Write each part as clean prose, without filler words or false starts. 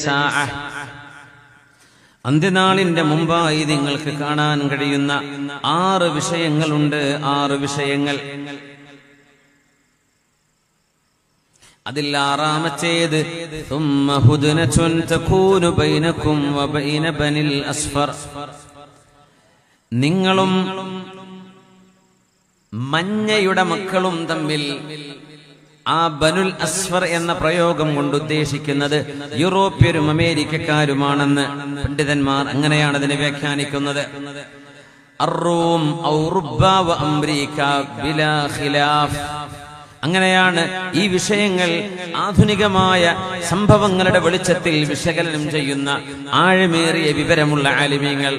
സാഅ, അന്ത്യനാളിന്റെ മുമ്പായി നിങ്ങൾക്ക് കാണാൻ കഴിയുന്ന 6 വിഷയങ്ങളുണ്ട്. 6 വിഷയങ്ങൾ. അതിൽ 6-ാമത്തേത് ثم هدنة تكون بينكم وبين بني الأصفر, നിങ്ങളും മഞ്ഞയുടെ മക്കളും തമ്മിൽ. ആ ബനുൽ അസ്ഫർ എന്ന പ്രയോഗം കൊണ്ട് ഉദ്ദേശിക്കുന്നത് യൂറോപ്യരും അമേരിക്കക്കാരുമാണെന്ന് പണ്ഡിതന്മാർ അങ്ങനെയാണ് അതിനെ വ്യാഖ്യാനിക്കുന്നത്. അറൂം ഔ റുബ്ബ വ അംരീക ബിലാ ഖിലാഫ്. അങ്ങനെയാണ് ഈ വിഷയങ്ങൾ ആധുനികമായ സംഭവങ്ങളുടെ വെളിച്ചത്തിൽ വിശകലനം ചെയ്യുന്ന ആഴമേറിയ വിവരമുള്ള ആലിമീങ്ങൾ.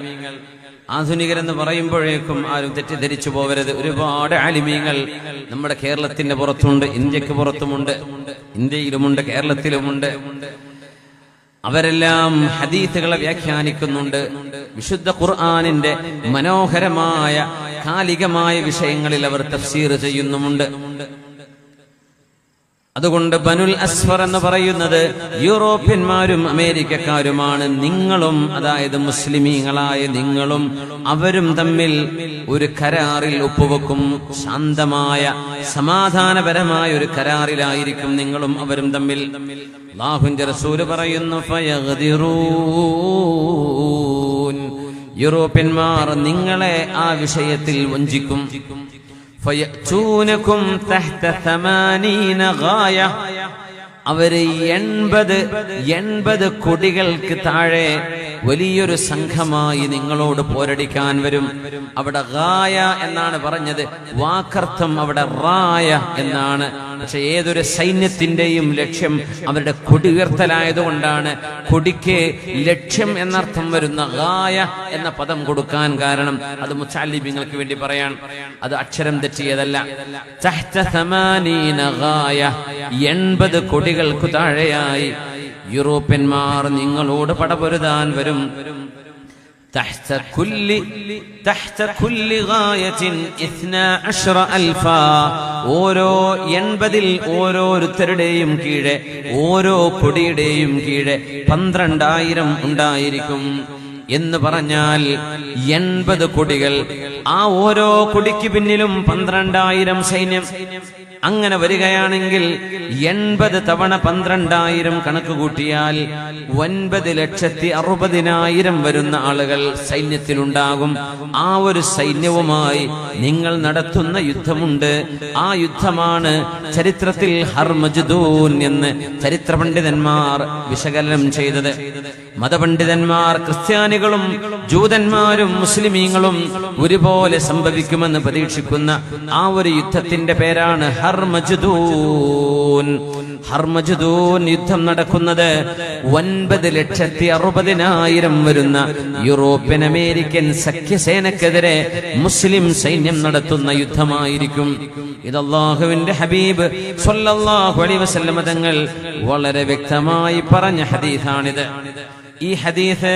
ആധുനികരെന്ന് പറയുമ്പോഴേക്കും ആരും തെറ്റിദ്ധരിച്ചു പോവരുത്. ഒരുപാട് ആലിമീങ്ങൾ നമ്മുടെ കേരളത്തിന്റെ പുറത്തുണ്ട്, ഇന്ത്യക്ക് പുറത്തുമുണ്ട്, ഇന്ത്യയിലുമുണ്ട്, കേരളത്തിലുമുണ്ട്. അവരെല്ലാം ഹദീസുകളെ വ്യാഖ്യാനിക്കുന്നുണ്ട്. വിശുദ്ധ ഖുർആനിന്റെ മനോഹരമായ കാലികമായ വിഷയങ്ങളിൽ അവർ തഫ്സീർ ചെയ്യുന്നുമുണ്ട്. അതുകൊണ്ട് ബനുൽ അസ്ഫർ എന്ന് പറയുന്നത് യൂറോപ്യന്മാരും അമേരിക്കക്കാരുമാണ്. നിങ്ങളും, അതായത് മുസ്ലിമീങ്ങളായ നിങ്ങളും അവരും തമ്മിൽ ഒരു കരാറിൽ ഒപ്പുവെക്കും. ശാന്തമായ സമാധാനപരമായ ഒരു കരാറിലായിരിക്കും നിങ്ങളും അവരും തമ്മിൽ. അല്ലാഹുവിന്റെ റസൂൽ പറയുന്നു, ഫയഗ്ദിറൂൻ, യൂറോപ്യന്മാർ നിങ്ങളെ ആ വിഷയത്തിൽ വഞ്ചിക്കും. فيأتونكم تحت 80 غاية, അവര് 80 കൊടികൾക്ക് താഴെ വലിയൊരു സംഘമായി നിങ്ങളോട് പോരടിക്കാൻ വരും. അവിടെ ഗായ എന്നാണ് പറഞ്ഞത്, വാക്കർത്ഥം അവിടെ റായ എന്നാണ്. പക്ഷെ ഏതൊരു സൈന്യത്തിന്റെയും ലക്ഷ്യം അവരുടെ കൊടി ഉയർത്തലായതുകൊണ്ടാണ് കൊടിക്ക് ലക്ഷ്യം എന്നർത്ഥം വരുന്ന ഗായ എന്ന പദം കൊടുക്കാൻ കാരണം. അത് മുത്തഅല്ലിമീങ്ങൾക്ക് വേണ്ടി പറയാൻ, അത് അക്ഷരം തെറ്റിയതല്ല. തഹ്ത 80 ഗായ, 80 കൊടികൾക്ക് താഴെയായി യൂറോപ്യന്മാർ നിങ്ങളോട് പടപൊരുതാൻ വരും. تحت كل غاية 12,000. ഓരോ 80-ൽ ഓരോരുത്തരുടെയും കീഴെ, ഓരോ കൊടിയുടെയും കീഴെ 12,000 ഉണ്ടായിരിക്കും. എന്ന് പറഞ്ഞാൽ 80 കൊടികൾ, ആ ഓരോ കൊടിക്ക് പിന്നിലും 12,000 സൈന്യം. അങ്ങനെ വരികയാണെങ്കിൽ 80 തവണ 12,000 കണക്ക് കൂട്ടിയാൽ 9,60,000 വരുന്ന ആളുകൾ സൈന്യത്തിലുണ്ടാകും. ആ ഒരു സൈന്യവുമായി നിങ്ങൾ നടത്തുന്ന യുദ്ധമുണ്ട്. ആ യുദ്ധമാണ് ചരിത്രത്തിൽ ഹർമജ്ദൂൻ എന്ന് ചരിത്ര പണ്ഡിതന്മാർ വിശകലനം ചെയ്തത്. മതപണ്ഡിതന്മാർ ക്രിസ്ത്യാനികളും ജൂതന്മാരും മുസ്ലിമീങ്ങളും ഒരുപോലെ സംഭവിക്കുമെന്ന് പ്രതീക്ഷിക്കുന്ന ആ ഒരു യുദ്ധത്തിന്റെ പേരാണ് ഹർമജ്ദൂൻ. ഹർമജ്ദൂൻ യുദ്ധം നടക്കുന്നത് 9,60,000 വരുന്ന യൂറോപ്യൻ അമേരിക്കൻ സഖ്യസേനക്കെതിരെ മുസ്ലിം സൈന്യം നടത്തുന്ന യുദ്ധമായിരിക്കും. ഇത് അല്ലാഹുവിന്റെ ഹബീബ് സ്വല്ലല്ലാഹു അലൈഹി വസല്ലം തങ്ങൾ വളരെ വ്യക്തമായി പറഞ്ഞ ഹദീസാണിത്. ഈ ഹദീസ്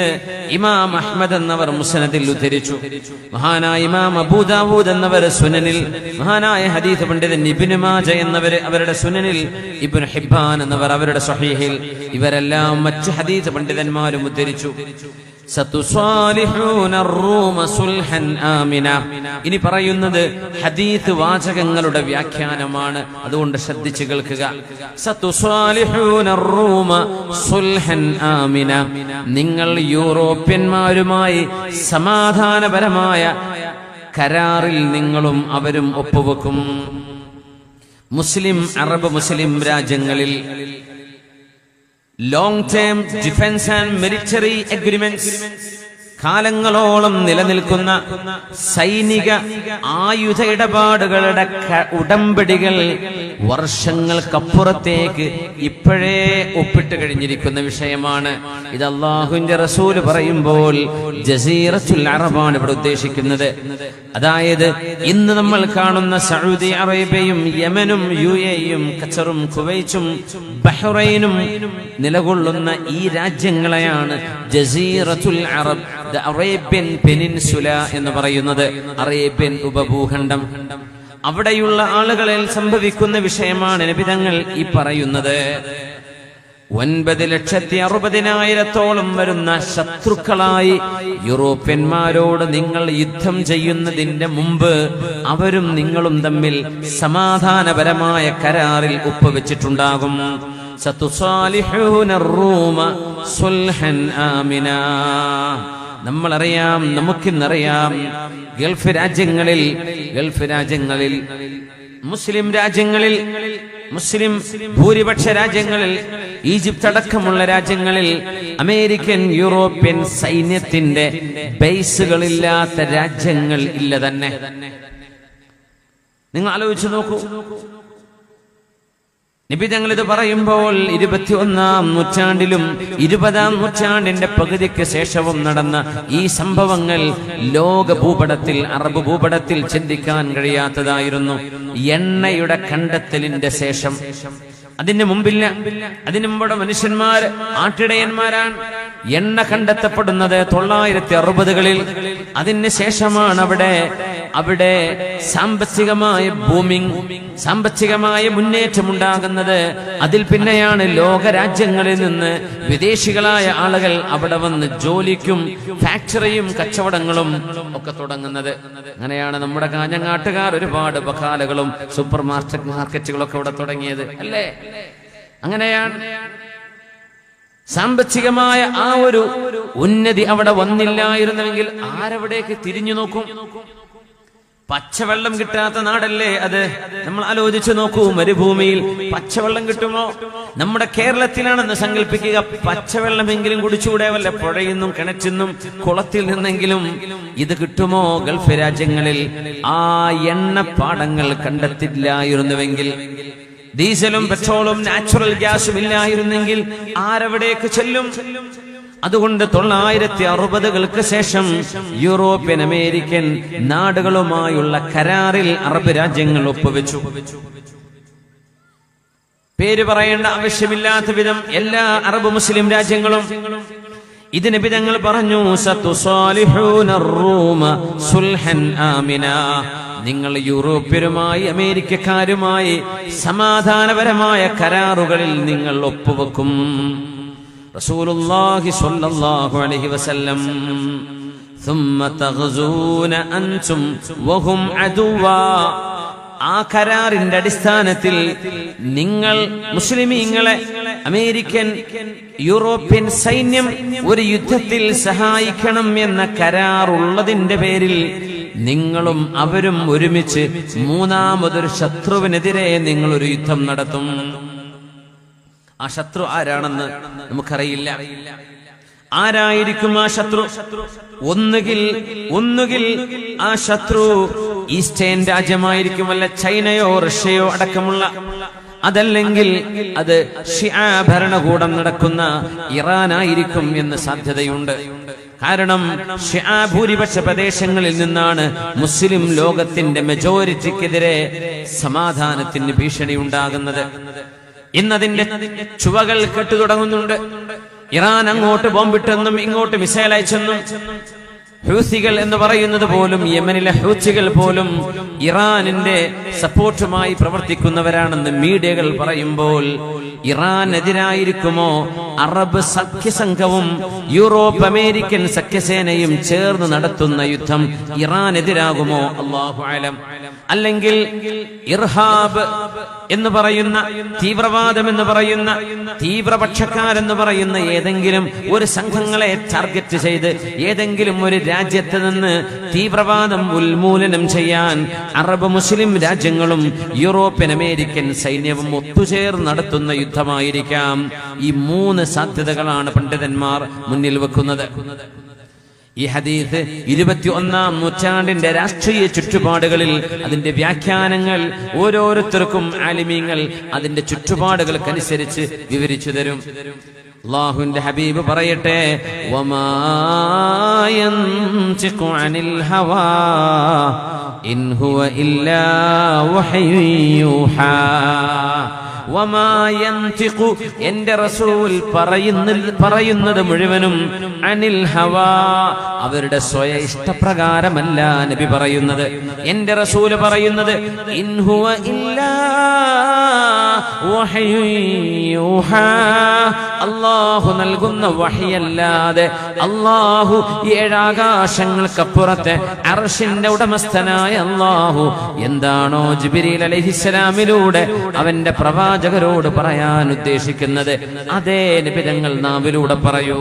ഇമാം അഹ്മദ് എന്നവർ മുസ്നദിൽ ഉദ്ധരിച്ചു. മഹാനായ ഇമാം അബൂ ദാവൂദ് എന്നവർ സുനനിൽ, മഹാനായ ഹദീസ് പണ്ഡിതൻ ഇബ്നു മാജ എന്നവർ അവരുടെ സുനനിൽ, ഇബ്നു ഹിബ്ബാൻ എന്നവർ അവരുടെ സ്വഹീഹിൽ, ഇവരെല്ലാം മറ്റു ഹദീസ് പണ്ഡിതന്മാരും ഉദ്ധരിച്ചു. സതുസാലിഹൂന റൂമ സുൽഹൻ ആമിന. ഇനി പറയുന്നത് ഹദീസ് വാചകങ്ങളുടെ വ്യാഖ്യാനമാണ്, അതുകൊണ്ട് ശ്രദ്ധിച്ചു കേൾക്കുക. സതുസാലിഹൂന റൂമ സുൽഹൻ ആമിന, നിങ്ങൾ യൂറോപ്യന്മാരുമായി സമാധാനപരമായ കരാറിൽ നിങ്ങളും അവരും ഒപ്പുവെക്കും. അറബ് മുസ്ലിം രാജ്യങ്ങളിൽ long term defence and military agreements, കാലങ്ങളോളം നിലനിൽക്കുന്ന സൈനിക ആയുധ ഇടപാടുകളുടെ ഉടമ്പടികൾ വർഷങ്ങൾക്കപ്പുറത്തേക്ക് ഇപ്പോഴേ ഒപ്പിട്ട് കഴിഞ്ഞിരിക്കുന്ന വിഷയമാണ്. ഇത് അല്ലാഹുവിന്റെ റസൂല് പറയുമ്പോൾ ജസീറത്തുൽ അറബാണ് ഇവിടെ ഉദ്ദേശിക്കുന്നത്. അതായത് ഇന്ന് നമ്മൾ കാണുന്ന സൗദി അറേബ്യയും യമനും UAE-യും ഖത്തറും കുവൈറ്റും ബഹ്റൈനും നിലകൊള്ളുന്ന ഈ രാജ്യങ്ങളെയാണ് ജസീറത്തുൽ അറബ്, ദ അറേബ്യൻ പെനിൻസുല എന്ന് പറയുന്നത്. അറേബ്യൻ ഉപഭൂഖണ്ഡം. അവിടെയുള്ള ആളുകളിൽ സംഭവിക്കുന്ന വിഷയമാണ് നബി തങ്ങൾ ഈ പറയുന്നത്. 9,60,000 വരുന്ന ശത്രുക്കളായി യൂറോപ്യന്മാരോട് നിങ്ങൾ യുദ്ധം ചെയ്യുന്നതിന്റെ മുമ്പ് അവരും നിങ്ങളും തമ്മിൽ സമാധാനപരമായ കരാറിൽ ഒപ്പുവെച്ചിട്ടുണ്ടാകും. സതുസാലിഹൂന റൂമ സുൽഹൻ ആമിനാ. നമ്മളറിയാം, നമുക്കിന്നറിയാം, ഗൾഫ് രാജ്യങ്ങളിൽ മുസ്ലിം രാജ്യങ്ങളിൽ, മുസ്ലിം ഭൂരിപക്ഷ രാജ്യങ്ങളിൽ, ഈജിപ്ത് അടക്കമുള്ള രാജ്യങ്ങളിൽ അമേരിക്കൻ യൂറോപ്യൻ സൈന്യത്തിന്റെ ബേസുകളില്ലാത്ത രാജ്യങ്ങൾ ഇല്ല തന്നെ. നിങ്ങൾ ആലോചിച്ചു നോക്കൂ. നബി തങ്ങൾ ഇത് പറയുമ്പോൾ 21-ാം നൂറ്റാണ്ടിലും 20-ാം നൂറ്റാണ്ടിന്റെ പകുതിക്ക് ശേഷവും നടന്ന ഈ സംഭവങ്ങൾ ലോക ഭൂപടത്തിൽ, അറബ് ഭൂപടത്തിൽ ചിന്തിക്കാൻ കഴിയാത്തതായിരുന്നു. എണ്ണയുടെ കണ്ടെത്തലിന്റെ ശേഷം, അതിന് മുമ്പില്ല, അതിന് മുമ്പ് മനുഷ്യന്മാർ ആട്ടിടയന്മാരാണ്. എണ്ണ കണ്ടെത്തപ്പെടുന്നത് 960-കളിൽ. അതിന് ശേഷമാണ് അവിടെ സാമ്പത്തികമായ ബൂമിംഗ്, സാമ്പത്തികമായ മുന്നേറ്റം ഉണ്ടാകുന്നത്. അതിൽ പിന്നെയാണ് ലോകരാജ്യങ്ങളിൽ നിന്ന് വിദേശികളായ ആളുകൾ അവിടെ വന്ന് ജോലിക്കും ഫാക്ടറിയും കച്ചവടങ്ങളും ഒക്കെ തുടങ്ങുന്നത്. അങ്ങനെയാണ് നമ്മുടെ കാഞ്ഞങ്ങാട്ടുകാർ ഒരുപാട് ബഖാലകളും സൂപ്പർ മാർക്കറ്റുകളൊക്കെ ഇവിടെ തുടങ്ങിയത്, അല്ലേ? അങ്ങനെയാണ്. സാമ്പത്തികമായ ആ ഒരു ഉന്നതി അവിടെ വന്നില്ലായിരുന്നുവെങ്കിൽ ആരവിടേക്ക് തിരിഞ്ഞു നോക്കും? പച്ചവെള്ളം കിട്ടാത്ത നാടല്ലേ അത്? നമ്മൾ ആലോചിച്ചു നോക്കൂ. മരുഭൂമിയിൽ പച്ചവെള്ളം കിട്ടുമോ? നമ്മുടെ കേരളത്തിലാണെന്ന് സങ്കല്പിക്കുക. പച്ചവെള്ളമെങ്കിലും കുടിച്ചുകൂടെ? വല്ല പുഴയിന്നും കിണറ്റിന്നും കുളത്തിൽ നിന്നെങ്കിലും ഇത് കിട്ടുമോ? ഗൾഫ് രാജ്യങ്ങളിൽ ആ എണ്ണപ്പാടങ്ങൾ കണ്ടെത്തില്ലായിരുന്നുവെങ്കിൽ, ഡീസലും പെട്രോളും നാച്ചുറൽ ഗ്യാസും ഇല്ലായിരുന്നെങ്കിൽ ആരവിടേക്ക് ചെല്ലും? അതുകൊണ്ട് 960-കൾക്ക് ശേഷം യൂറോപ്യൻ അമേരിക്കൻ നാടുകളുമായുള്ള കരാറിൽ അറബ് രാജ്യങ്ങൾ ഒപ്പുവെച്ചു. പേര് പറയേണ്ട ആവശ്യമില്ലാത്ത വിധം എല്ലാ അറബ് മുസ്ലിം രാജ്യങ്ങളും ഇത് നബി തങ്ങൾ പറഞ്ഞു, സതുസാലിഹൂന റൂമ സുൽഹൻ ആമിനാ. നിങ്ങൾ യൂറോപ്യരുമായി, അമേരിക്കക്കാരുമായി സമാധാനപരമായ കരാറുകളിൽ നിങ്ങൾ ഒപ്പുവെക്കും. റസൂലുള്ളാഹി സ്വല്ലല്ലാഹു അലൈഹി വസല്ലം ثم تغزون أنتم وهم عدوا. ആ കരാറിന്റെ അടിസ്ഥാനത്തിൽ നിങ്ങൾ മുസ്ലിമീങ്ങളെ അമേരിക്കൻ യൂറോപ്യൻ സൈന്യം ഒരു യുദ്ധത്തിൽ സഹായിക്കണം എന്ന കരാറുള്ളതിന്റെ പേരിൽ നിങ്ങളും അവരും ഒരുമിച്ച് മൂന്നാമതൊരു ശത്രുവിനെതിരെ നിങ്ങൾ ഒരു യുദ്ധം നടത്തും. ആ ശത്രു ആരാണെന്ന് നമുക്കറിയില്ല. ആരായിരിക്കും ആ ശത്രു? ഒന്നുകിൽ ആ ശത്രു ഈസ്റ്റേൺ രാജ്യമായിരിക്കും, അല്ല ചൈനയോ റഷ്യയോ അടക്കമുള്ള. അതല്ലെങ്കിൽ അത് ഷിആ ഭരണകൂടം നടക്കുന്ന ഇറാനായിരിക്കും എന്ന് സാധ്യതയുണ്ട്. കാരണം ഷിആ ഭൂരിപക്ഷ പ്രദേശങ്ങളിൽ നിന്നാണ് മുസ്ലിം ലോകത്തിന്റെ മെജോറിറ്റിക്കെതിരെ സമാധാനത്തിന് ഭീഷണി ഉണ്ടാകുന്നത്. ഇന്നതിന്റെ ചുവകൾ കെട്ടു തുടങ്ങുന്നുണ്ട്. ഇറാൻ അങ്ങോട്ട് ബോംബിട്ടെന്നും ഇങ്ങോട്ട് മിസൈൽ അയച്ചെന്നും ഹൂസികൾ എന്ന് പറയുന്നത് പോലും, യമനിലെ ഹൂസികൾ പോലും ഇറാനിന്റെ സപ്പോർട്ടുമായി പ്രവർത്തിക്കുന്നവരാണെന്ന് മീഡിയകൾ പറയുമ്പോൾ ഇറാനെതിരായിരിക്കുമോ അറബ് സഖ്യസംഘവും യൂറോപ്പ് അമേരിക്കൻ സഖ്യസേനയും ചേർന്ന് നടത്തുന്ന യുദ്ധം ഇറാനെതിരാകുമോ? അല്ലാഹു അലം. അല്ലെങ്കിൽ ഇർഹാബ് എന്ന് പറയുന്ന, തീവ്രവാദം എന്ന് പറയുന്ന, തീവ്രപക്ഷക്കാരെന്ന് പറയുന്ന ഏതെങ്കിലും ഒരു സംഘങ്ങളെ ടാർഗറ്റ് ചെയ്ത് ഏതെങ്കിലും ഒരു രാജ്യത്ത് നിന്ന് തീവ്രവാദം ഉന്മൂലനം ചെയ്യാൻ അറബ് മുസ്ലിം രാജ്യങ്ങളും യൂറോപ്യൻ അമേരിക്കൻ സൈന്യവും ഒത്തുചേർന്ന് നടത്തുന്ന യുദ്ധമായിരിക്കാം. ഈ 3 സാധ്യതകളാണ് പണ്ഡിതന്മാർ മുന്നിൽ വെക്കുന്നത്. ഈ ഹദീസ് 21-ാം നൂറ്റാണ്ടിന്റെ രാഷ്ട്രീയ ചുറ്റുപാടുകളിൽ അതിന്റെ വ്യാഖ്യാനങ്ങൾ ഓരോരുത്തർക്കും ആലിമീങ്ങൾ അതിന്റെ ചുറ്റുപാടുകൾക്കനുസരിച്ച് വിവരിച്ചു തരും. അല്ലാഹുവിന്റെ ഹബീബ് പറയട്ടെ, വമാ യൻതിഖു അനിൽ ഹവാ ഇൻ ഹുവ ഇല്ലാ വഹ്യു യൂഹാ. വമാ യൻതിഖു, എന്റെ റസൂൽ പറയുന്നത് മുഴുവനും അനിൽ ഹവാ, അവരുടെ സ്വയ ഇഷ്ടപ്രകാരമല്ല നബി പറയുന്നത്. എന്റെ റസൂൽ പറയുന്നത് ഇൻ ഹുവ ഇല്ലാ വഹ്യു യൂഹാ, അല്ലാഹു നൽകുന്ന വഹ്യല്ലാതെ അല്ലാഹു ഏഴാകാശങ്ങൾക്കപ്പുറത്തെ അർശിന്റെ ഉടമസ്ഥനായ അല്ലാഹു എന്താണോ ജിബ്രീൽ അലൈഹിസ്സലാമിലൂടെ അവന്റെ പ്രവാചകരോട് പറയാൻ ഉദ്ദേശിക്കുന്നത്, അതേ നബി തങ്ങൾ നാവിലൂടെ പറയൂ.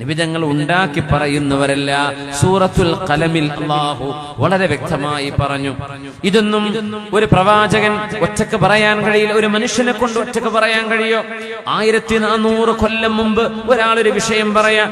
നബി തങ്ങൾ ഉണ്ടാക്കി പറയുന്നവരല്ല. സൂറത്തുൽ ഖലമിൽ അല്ലാഹു വളരെ വ്യക്തമായി പറഞ്ഞു. ഇതൊന്നും ഒരു പ്രവാചകൻ ഒറ്റക്ക് പറയാൻ കഴിയില്ല. ഒരു മനുഷ്യനെ കൊണ്ട് ഒറ്റക്ക് പറയാൻ കഴിയോ? 1400 കൊല്ലം മുമ്പ് ഒരാളൊരു വിഷയം പറയാ